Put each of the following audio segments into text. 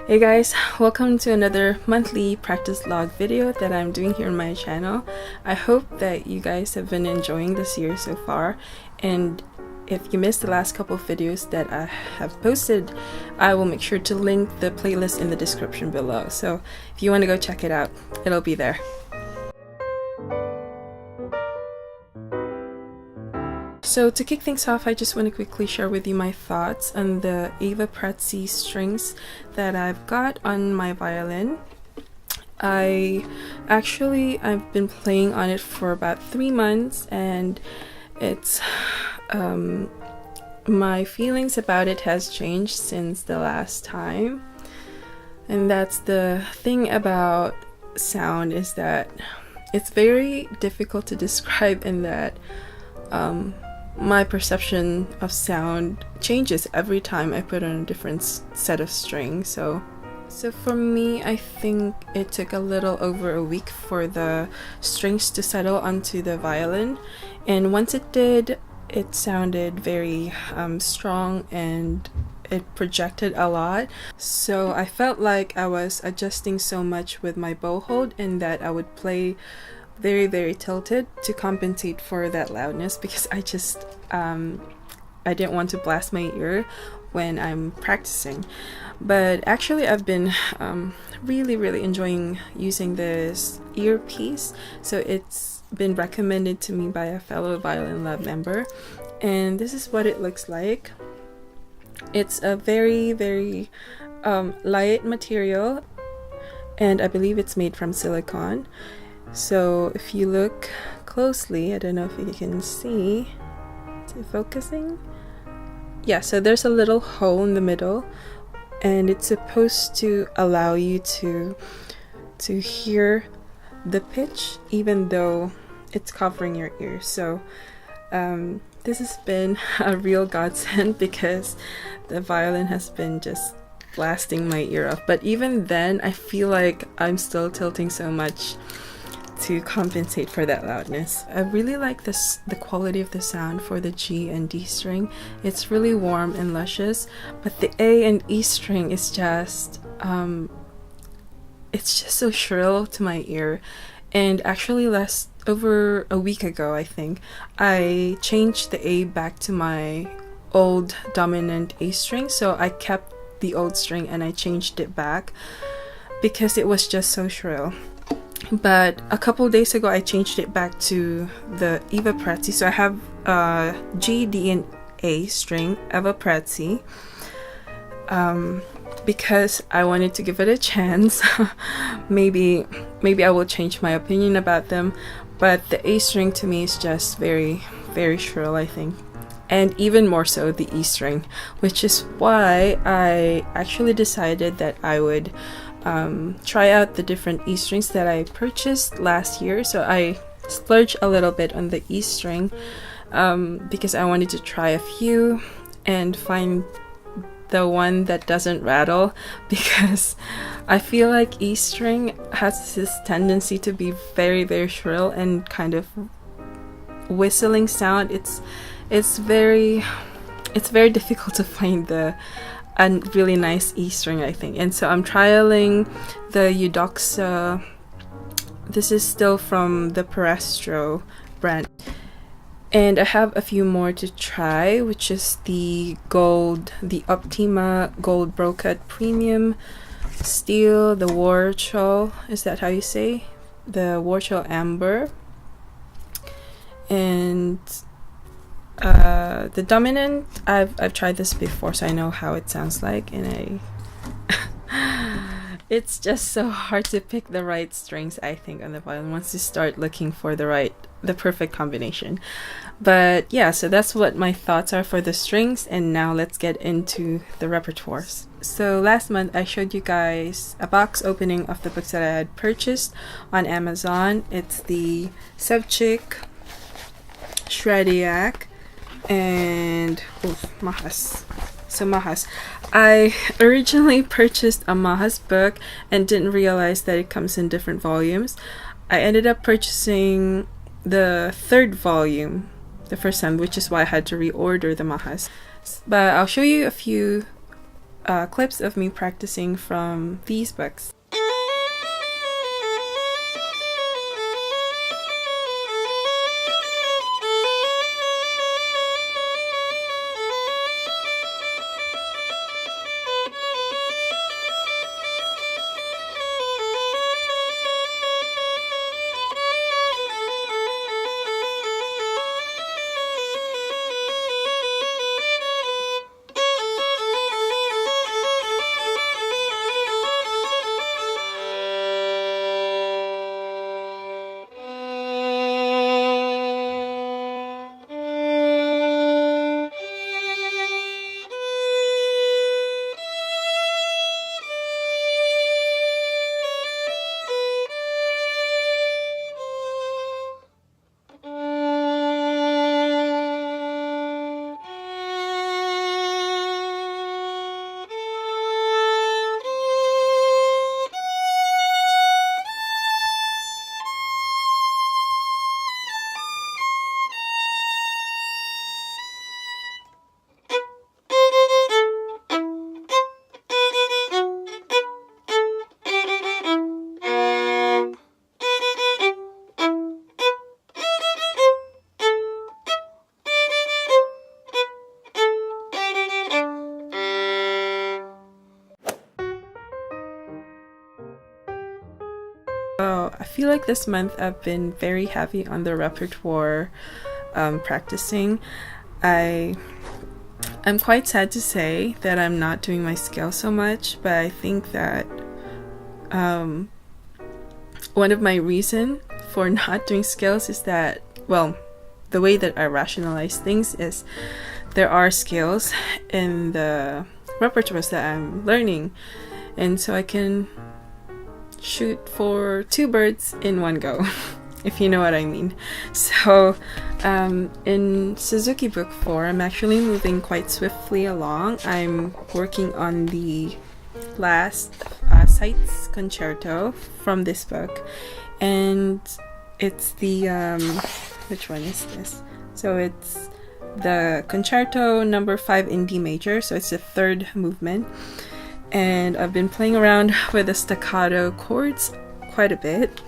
Hey guys, welcome to another monthly practice log video that I'm doing here on my channel. I hope that you guys have been enjoying this year so far, and if you missed the last couple of videos that I have posted, I will make sure to link the playlist in the description below. So if you want to go check it out, it'll be there. So to kick things off, I just want to quickly share with you my thoughts on the Evah Pirazzi strings that I've got on my violin. I've been playing on it for about 3 months, and it's my feelings about it has changed since the last time. And that's the thing about sound, is that it's very difficult to describe, in that my perception of sound changes every time I put on a different set of strings. So for me, I think it took a little over a week for the strings to settle onto the violin, and once it did, it sounded very strong and it projected a lot. So I felt like I was adjusting so much with my bow hold, and that I would play very tilted to compensate for that loudness, because I just I didn't want to blast my ear when I'm practicing. But actually, I've been really enjoying using this earpiece. So it's been recommended to me by a fellow ViolinLab member, and this is what it looks like. It's a very light material, and I believe it's made from silicone. So if you look closely, I don't know if you can see, is it focusing? Yeah, so there's a little hole in the middle, and it's supposed to allow you to hear the pitch even though it's covering your ears. So this has been a real godsend, because the violin has been just blasting my ear off. But even then, I feel like I'm still tilting so much to compensate for that loudness. I really like the quality of the sound for the G and D string. It's really warm and luscious, but the A and E string is just it's just so shrill to my ear. And actually, over a week ago, I think, I changed the A back to my old dominant A string. So I kept the old string and I changed it back because it was just so shrill. But a couple days ago, I changed it back to the Evah Pirazzi. So I have G, D, and A string, Evah Pirazzi, because I wanted to give it a chance. maybe I will change my opinion about them, but the A string to me is just very shrill, I think. And even more so the E string, which is why I actually decided that I would try out the different E strings that I purchased last year. So I splurged a little bit on the E string because I wanted to try a few and find the one that doesn't rattle, because I feel like E string has this tendency to be very shrill and kind of whistling sound. It's very difficult to find a really nice E string, I think. And so I'm trialing the Eudoxa. This is still from the Pirastro brand, and I have a few more to try, which is the Optima Gold Brocat Premium Steel, the Warchol, is that how you say? The Warchol Amber, and the dominant. I've tried this before, so I know how it sounds like, and it's just so hard to pick the right strings, I think, on the violin once you start looking for the perfect combination. But yeah, so that's what my thoughts are for the strings, and now let's get into the repertoires. So last month I showed you guys a box opening of the books that I had purchased on Amazon. It's the Sevchik, Shrediak, and Mahas. So Mahas. I originally purchased a Mahas book and didn't realize that it comes in different volumes. I ended up purchasing the 3rd volume the first time, which is why I had to reorder the Mahas. But I'll show you a few clips of me practicing from these books. So I feel like this month I've been very heavy on the repertoire practicing. I'm quite sad to say that I'm not doing my scale so much, but I think that one of my reasons for not doing scales is that, well, the way that I rationalize things is there are scales in the repertoires that I'm learning, and so I can shoot for two birds in one go, if you know what I mean. So in Suzuki Book 4, I'm actually moving quite swiftly along. I'm working on the last Sights Concerto from this book, and it's the which one is this? So it's the Concerto number 5 in D major, so it's the third movement. And I've been playing around with the staccato chords quite a bit.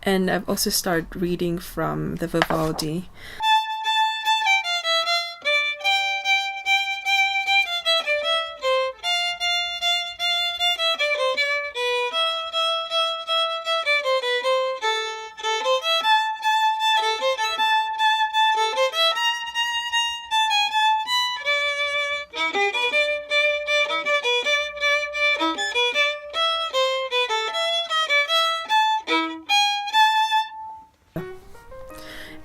And I've also started reading from the Vivaldi.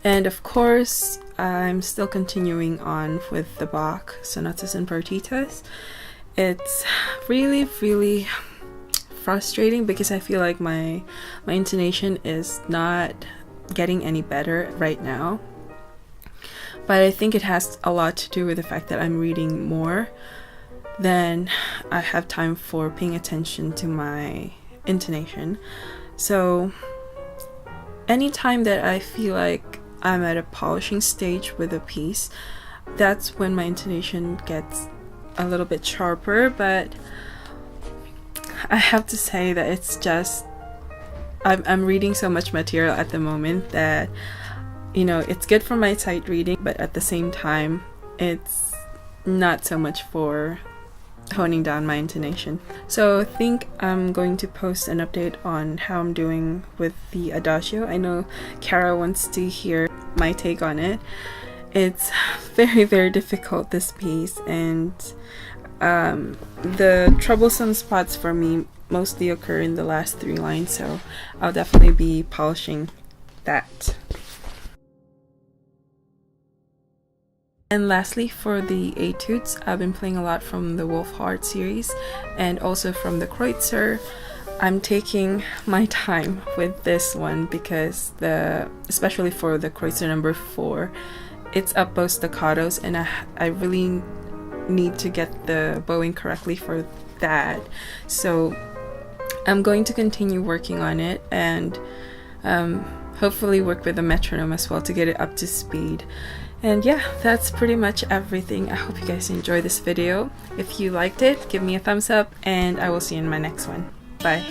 And of course, I'm still continuing on with the Bach sonatas and partitas. It's really, really frustrating because I feel like my intonation is not getting any better right now. But I think it has a lot to do with the fact that I'm reading more than I have time for paying attention to my intonation. So anytime that I feel like I'm at a polishing stage with a piece, that's when my intonation gets a little bit sharper. But I have to say that it's just I'm reading so much material at the moment that, you know, it's good for my sight reading, but at the same time it's not so much for honing down my intonation. So I think I'm going to post an update on how I'm doing with the Adagio. I know Kara wants to hear my take on it. It's very, very difficult, this piece, and the troublesome spots for me mostly occur in the last 3 lines, so I'll definitely be polishing that. And lastly, for the etudes, I've been playing a lot from the Wolfhard series and also from the Kreutzer. I'm taking my time with this one because especially for the Kreutzer number 4, it's up bow staccatos, and I really need to get the bowing correctly for that. So I'm going to continue working on it and hopefully work with the metronome as well to get it up to speed. And yeah, that's pretty much everything. I hope you guys enjoyed this video. If you liked it, give me a thumbs up, and I will see you in my next one. Bye.